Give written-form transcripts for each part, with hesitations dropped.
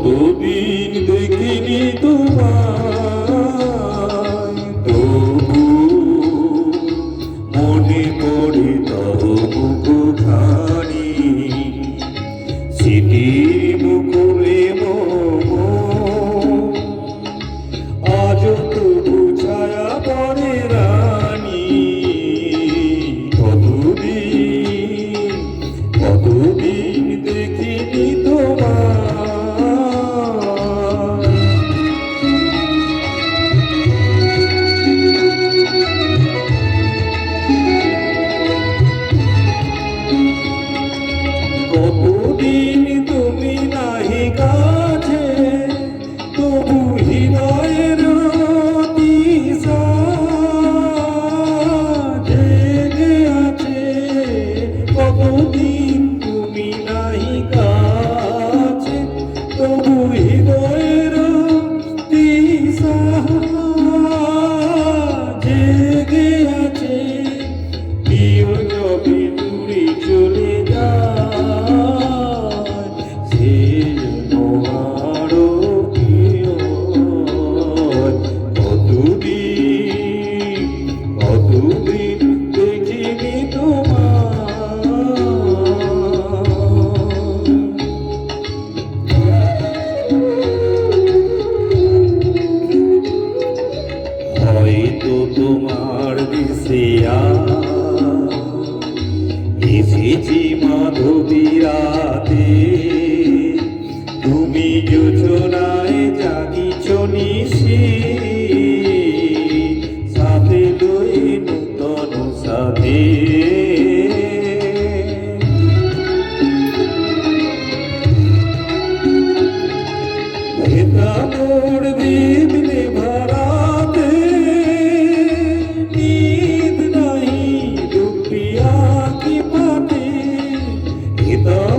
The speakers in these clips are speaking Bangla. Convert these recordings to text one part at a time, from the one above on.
কতদিন দেখিনি তোমায়, তবু মনে পড়ে তবু মুখখানি, স্মৃতির মুকুলে আজ তবু ছায়া পড়ে রানী। কতদিন দেখিনি তোমায়। কতদিন তুমি নাহি কাছে, তবু হৃদয়ের দিশা জেগে আছে। কতদিন তুমি নাহি কাছে, তবু হৃদয়ের দিশা জেগে আছে। প্রিয় যবে দূরে চলে যায়, সে যেন আরো প্রিয়। কতদিন দেখিনি তোমায়। হয়তো তোমার দেশে এসেছি মাধবী রাতে, তুমি যোজনায় জাগিছ নিশি, সাথে লই নূতন সাথে। মোর দিবনে ভরাতে, নীদ নাহি ডুবিয়া কি পাতে।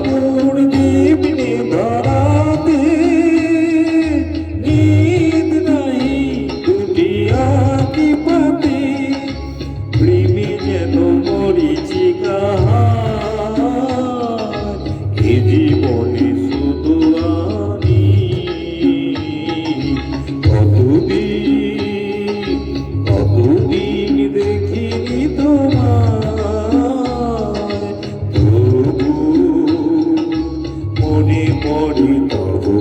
মোর দিবনে ভরাতে, নীদ নাহি ডুবিয়া কি পাতে। প্রেমে যেন মরিচিকা, এ জীবনে শুধু আনি। কতদিন দেখিনি তোমায়, তবু মনে পড়ে তবু